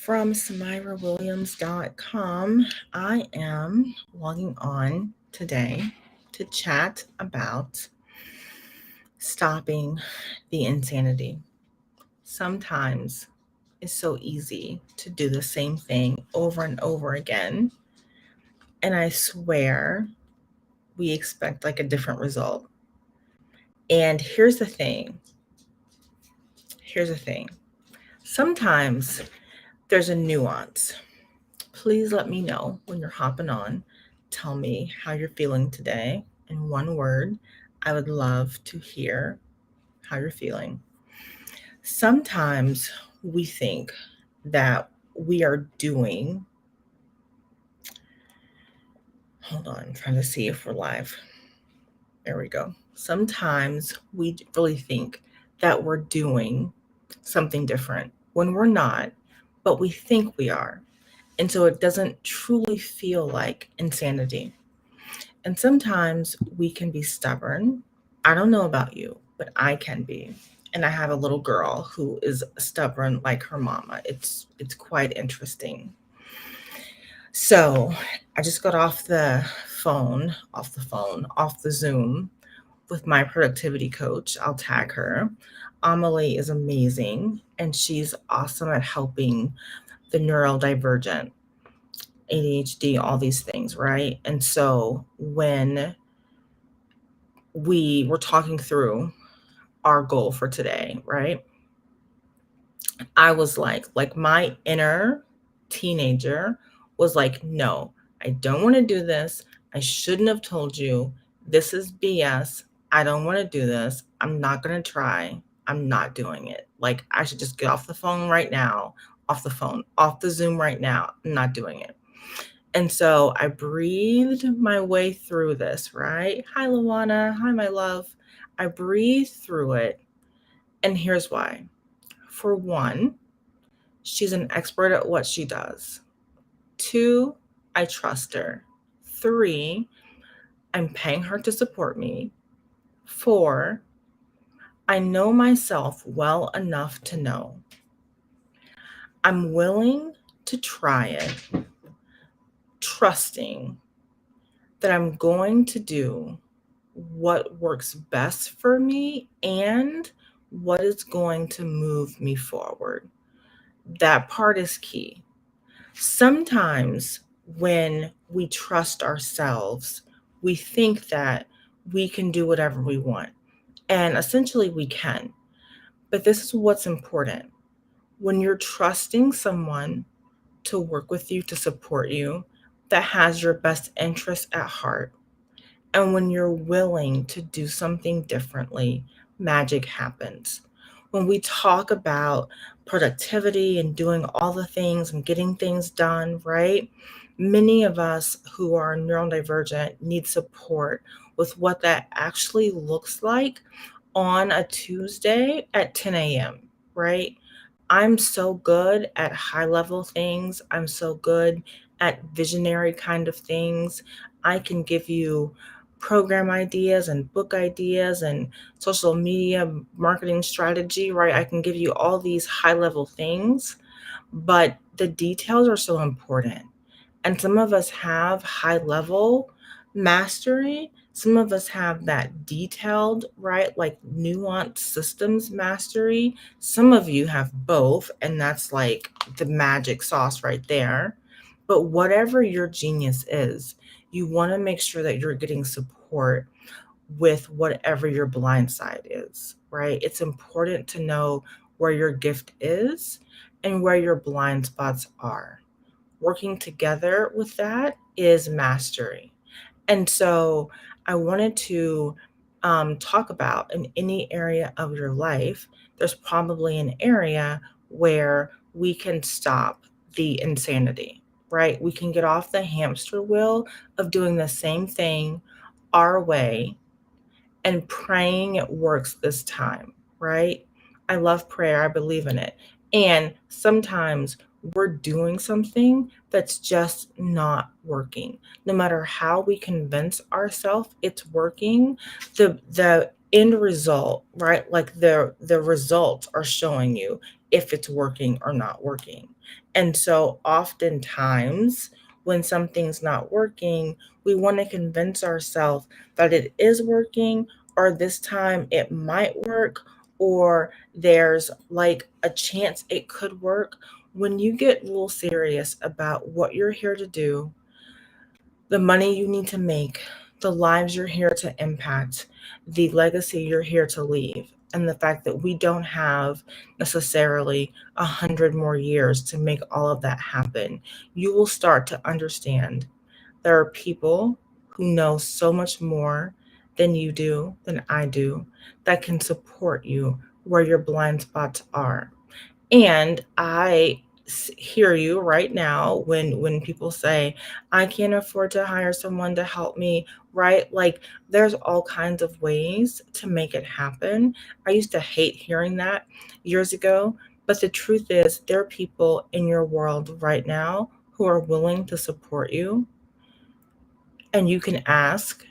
From SamiraWilliams.com, I am logging on today to chat about stopping the insanity. Sometimes it's so easy to do the same thing over and over again, and I swear we expect like a different result. And here's the thing. Sometimes there's a nuance. Please let me know when you're hopping on. Tell me how you're feeling today in one word. I would love to hear how you're feeling. Sometimes we think that we are doing, hold on, I'm trying to see if we're live. There we go. Sometimes we really think that we're doing something different when we're not, but we think we are. And so it doesn't truly feel like insanity. And sometimes we can be stubborn. I don't know about you, but I can be. And I have a little girl who is stubborn like her mama. It's quite interesting. So I just got off the Zoom with my productivity coach. I'll tag her. Amelie is amazing and she's awesome at helping the neurodivergent, ADHD, all these things, right? And so when we were talking through our goal for today, right? I was like my inner teenager was like, no, I don't want to do this. I shouldn't have told you. This is BS. I don't want to do this. I'm not going to try. I'm not doing it. Like, I should just get off the phone right now, off the phone, off the Zoom right now. I'm not doing it. And so I breathed my way through this, right? Hi, Luana. Hi, my love. I breathed through it. And here's why. For one, she's an expert at what she does. Two, I trust her. Three, I'm paying her to support me. Four, I know myself well enough to know I'm willing to try it, trusting that I'm going to do what works best for me and what is going to move me forward. That part is key. Sometimes when we trust ourselves, we think that we can do whatever we want. And essentially, we can. But this is what's important. When you're trusting someone to work with you, to support you, that has your best interest at heart, and when you're willing to do something differently, magic happens. When we talk about productivity and doing all the things and getting things done, right? Many of us who are neurodivergent need support with what that actually looks like on a Tuesday at 10 a.m., right? I'm so good at high level things. I'm so good at visionary kind of things. I can give you program ideas and book ideas and social media marketing strategy, right? I can give you all these high level things, but the details are so important. And some of us have high level mastery. Some of us have that detailed, right? Like nuanced systems mastery. Some of you have both, and that's like the magic sauce right there. But whatever your genius is, you want to make sure that you're getting support with whatever your blind side is, right? It's important to know where your gift is and where your blind spots are. Working together with that is mastery. And so I wanted to talk about in any area of your life, there's probably an area where we can stop the insanity, right? We can get off the hamster wheel of doing the same thing our way and praying it works this time, right? I love prayer, I believe in it. And sometimes we're doing something that's just not working. No matter how we convince ourselves it's working, the end result, right? Like the results are showing you if it's working or not working. And so oftentimes when something's not working, we want to convince ourselves that it is working, or this time it might work, or there's like a chance it could work. When you get a little serious about what you're here to do, the money you need to make, the lives you're here to impact, the legacy you're here to leave, and the fact that we don't have necessarily 100 more years to make all of that happen, you will start to understand there are people who know so much more than you do, than I do, that can support you where your blind spots are. And hear you right now when people say, I can't afford to hire someone to help me, right? Like there's all kinds of ways to make it happen. I used to hate hearing that years ago, but the truth is, there are people in your world right now who are willing to support you, and you can ask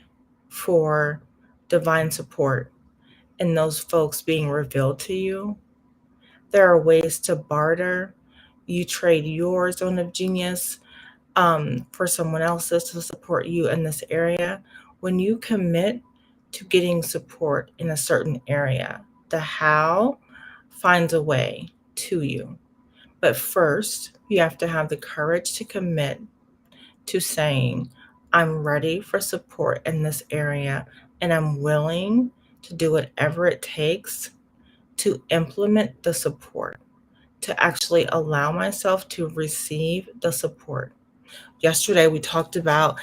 for divine support and those folks being revealed to you. There are ways to barter. You trade your zone of genius for someone else's to support you in this area. When you commit to getting support in a certain area, the how finds a way to you. But first, you have to have the courage to commit to saying, I'm ready for support in this area, and I'm willing to do whatever it takes to implement the support, to actually allow myself to receive the support. Yesterday, we talked about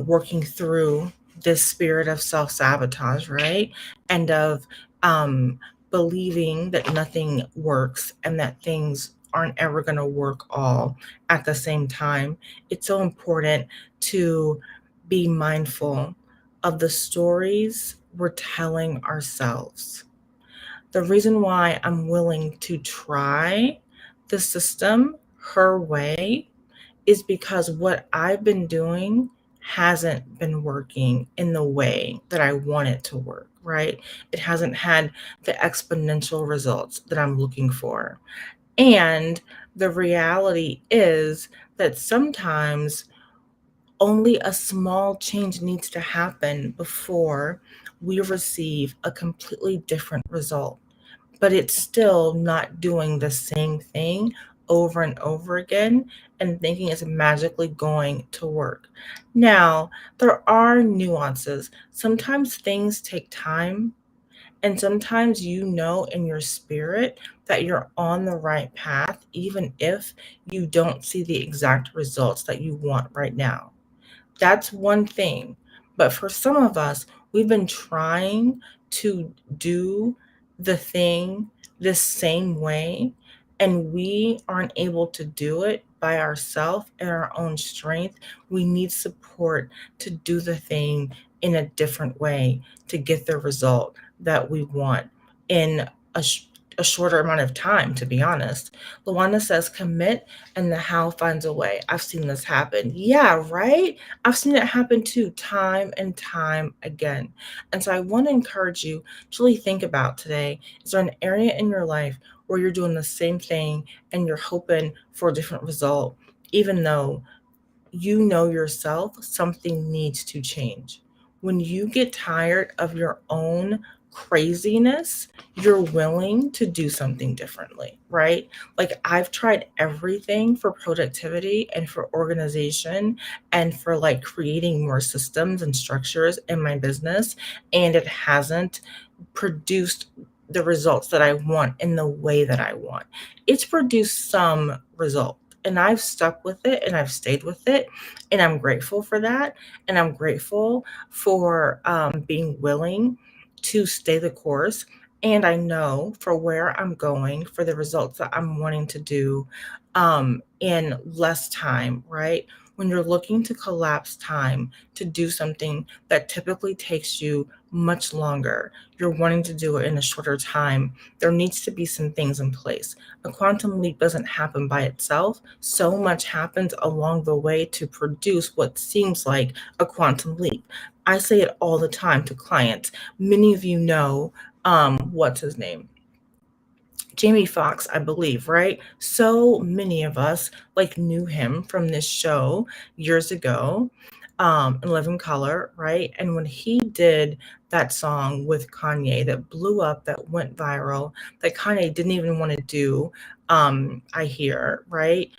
working through this spirit of self sabotage, right? And of um, believing that nothing works and that things aren't ever going to work all at the same time. It's so important to be mindful of the stories we're telling ourselves. The reason why I'm willing to try the system her way is because what I've been doing hasn't been working in the way that I want it to work, right? It hasn't had the exponential results that I'm looking for. And the reality is that sometimes only a small change needs to happen before we receive a completely different result, but it's still not doing the same thing over and over again and thinking it's magically going to work. Now, there are nuances. Sometimes things take time, and sometimes you know in your spirit that you're on the right path, even if you don't see the exact results that you want right now. That's one thing. But for some of us, we've been trying to do the thing the same way, and we aren't able to do it by ourselves in our own strength. We need support to do the thing in a different way to get the result that we want in a shorter amount of time, to be honest. Luana says, commit and the how finds a way. I've seen this happen. Yeah, right? I've seen it happen too, time and time again. And so I want to encourage you to really think about today, is there an area in your life where you're doing the same thing and you're hoping for a different result, even though you know yourself something needs to change? When you get tired of your own craziness, you're willing to do something differently, right? Like I've tried everything for productivity and for organization and for like creating more systems and structures in my business, and it hasn't produced the results that I want in the way that I want. It's produced some result, and I've stuck with it and I've stayed with it, and I'm grateful for that. And I'm grateful for being willing to stay the course. And I know for where I'm going, for the results that I'm wanting to do in less time, right? When you're looking to collapse time to do something that typically takes you much longer, you're wanting to do it in a shorter time, there needs to be some things in place. A quantum leap doesn't happen by itself. So much happens along the way to produce what seems like a quantum leap. I say it all the time to clients. Many of you know, what's his name? Jamie Foxx, I believe, right? So many of us like knew him from this show years ago, in Living Color, right? And when he did that song with Kanye that blew up, that went viral, that Kanye didn't even want to do, I hear, right?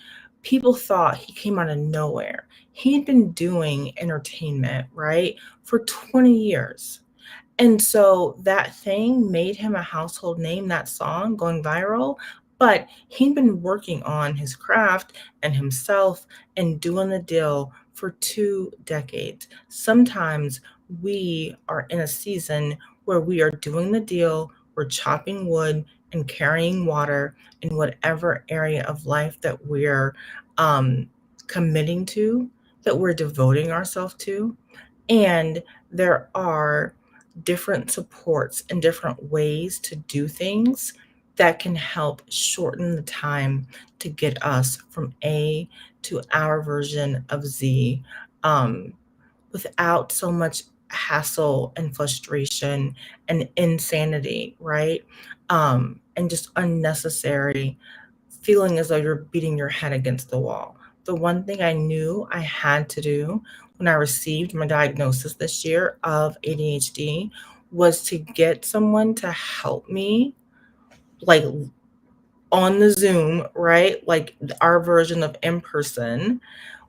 People thought he came out of nowhere. He'd been doing entertainment, right, for 20 years. And so that thing made him a household name, that song going viral, but he'd been working on his craft and himself and doing the deal for 2 decades. Sometimes we are in a season where we are doing the deal, we're chopping wood and carrying water in whatever area of life that we're, um, committing to, that we're devoting ourselves to, and there are different supports and different ways to do things that can help shorten the time to get us from A to our version of Z, um, without so much hassle and frustration and insanity, right? And just unnecessary feeling as though you're beating your head against the wall. The one thing I knew I had to do when I received my diagnosis this year of ADHD was to get someone to help me, like on the Zoom, right? Like our version of in person,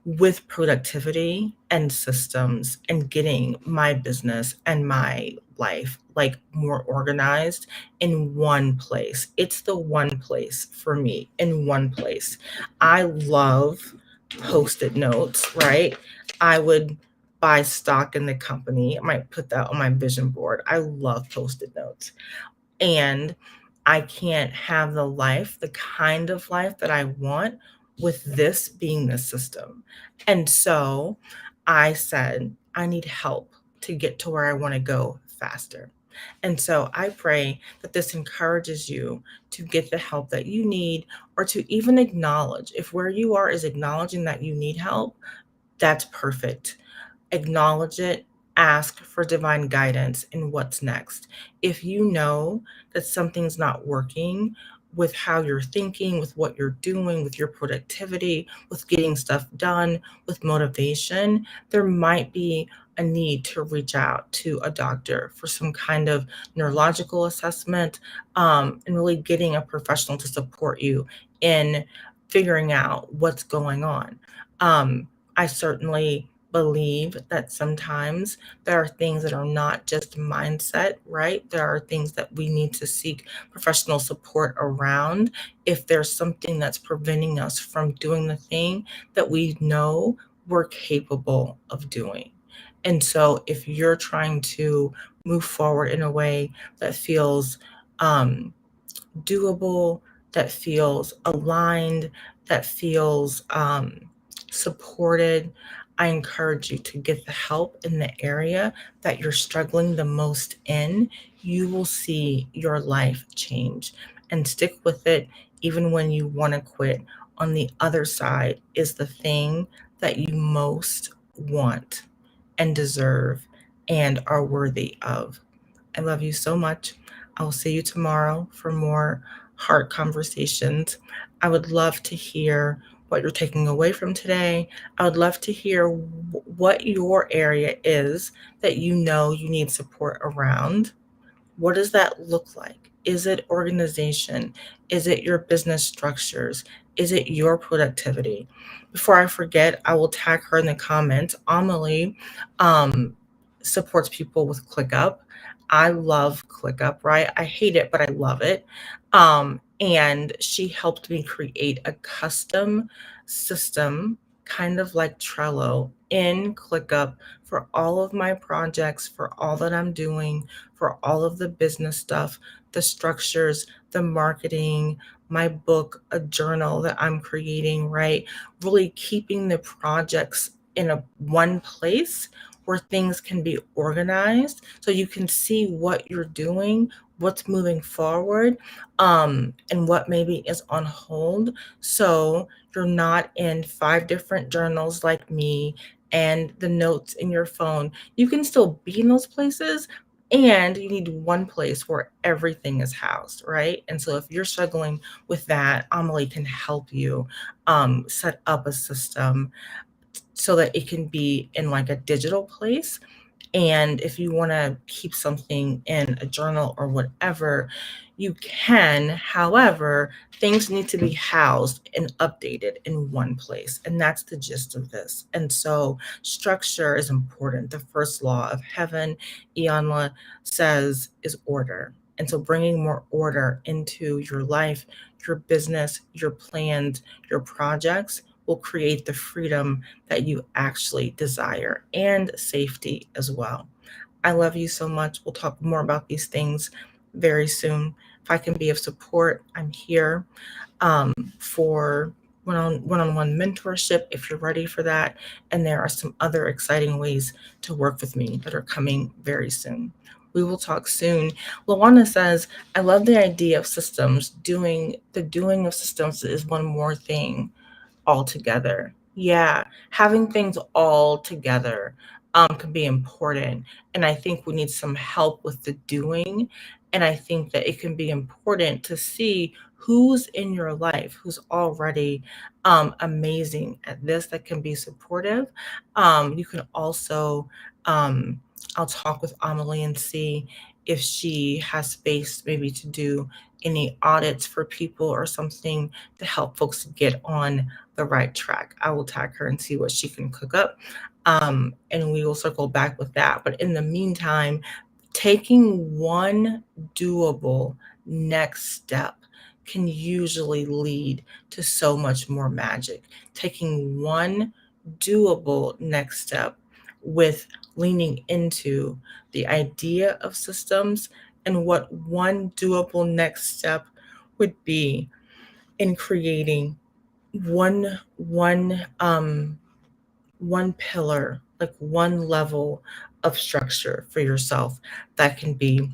with productivity and systems and getting my business and my life like more organized in one place. It's the one place for me, in one place. I love post-it notes, right? I would buy stock in the company. I might put that on my vision board. I love post-it notes. And I can't have the life, the kind of life that I want with this being the system. And so I said, I need help to get to where I want to go faster. And so I pray that this encourages you to get the help that you need, or to even acknowledge if where you are is acknowledging that you need help, that's perfect. Acknowledge it, ask for divine guidance in what's next. If you know that something's not working with how you're thinking, with what you're doing, with your productivity, with getting stuff done, with motivation, there might be a need to reach out to a doctor for some kind of neurological assessment, and really getting a professional to support you in figuring out what's going on. I certainly believe that sometimes there are things that are not just mindset, right? There are things that we need to seek professional support around if there's something that's preventing us from doing the thing that we know we're capable of doing. And so if you're trying to move forward in a way that feels, um, doable, that feels aligned, that feels, supported, I encourage you to get the help in the area that you're struggling the most in. You will see your life change, and stick with it even when you want to quit. On the other side is the thing that you most want and deserve and are worthy of. I love you so much. I will see you tomorrow for more heart conversations. I would love to hear what you're taking away from today. I would love to hear what your area is that you know you need support around. What does that look like? Is it organization? Is it your business structures? Is it your productivity? Before I forget, I will tag her in the comments. Amelie, um, supports people with ClickUp. I love ClickUp, right? I hate it, but I love it. And she helped me create a custom system, kind of like Trello, in ClickUp for all of my projects, for all that I'm doing, for all of the business stuff, the structures, the marketing, my book, a journal that I'm creating, right? Really keeping the projects in a one place where things can be organized so you can see what you're doing, what's moving forward, and what maybe is on hold. So you're not in 5 different journals like me and the notes in your phone. You can still be in those places and you need one place where everything is housed, right? And so if you're struggling with that, Amelie can help you set up a system so that it can be in like a digital place. And if you want to keep something in a journal or whatever, you can. However, things need to be housed and updated in one place. And that's the gist of this. And so structure is important. The first law of heaven, Ianla says, is order. And so bringing more order into your life, your business, your plans, your projects will create the freedom that you actually desire and safety as well. I love you so much. We'll talk more about these things very soon. If I can be of support, I'm here for one-on-one mentorship if you're ready for that. And there are some other exciting ways to work with me that are coming very soon. We will talk soon. Lawana says, I love the idea of systems. The doing of systems is one more thing all together. Yeah, having things all together can be important. And I think we need some help with the doing. And I think that it can be important to see who's in your life who's already amazing at this that can be supportive. You can also, um, I'll talk with Amelie and see if she has space maybe to do any audits for people or something to help folks get on the right track. I will tag her and see what she can cook up. And we will circle back with that. But in the meantime, taking one doable next step can usually lead to so much more magic. Taking one doable next step with leaning into the idea of systems and what one doable next step would be in creating one pillar, like one level of structure for yourself that can be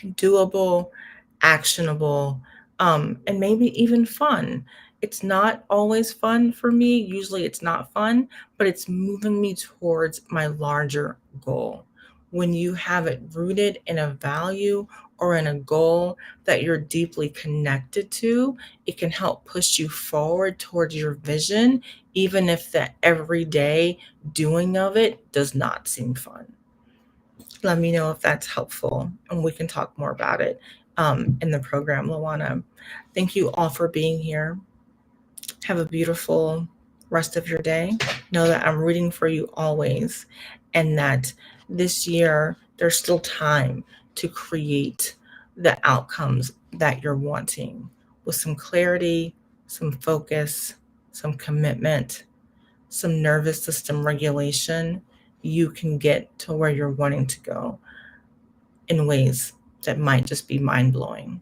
doable, actionable, and maybe even fun. It's not always fun for me. Usually it's not fun, but it's moving me towards my larger goal. When you have it rooted in a value or in a goal that you're deeply connected to, it can help push you forward towards your vision, even if the everyday doing of it does not seem fun. Let me know if that's helpful, and we can talk more about it in the program, Luana. Thank you all for being here. Have a beautiful rest of your day. Know that I'm rooting for you always, and that this year there's still time to create the outcomes that you're wanting with some clarity, some focus, some commitment, some nervous system regulation. You can get to where you're wanting to go in ways that might just be mind blowing.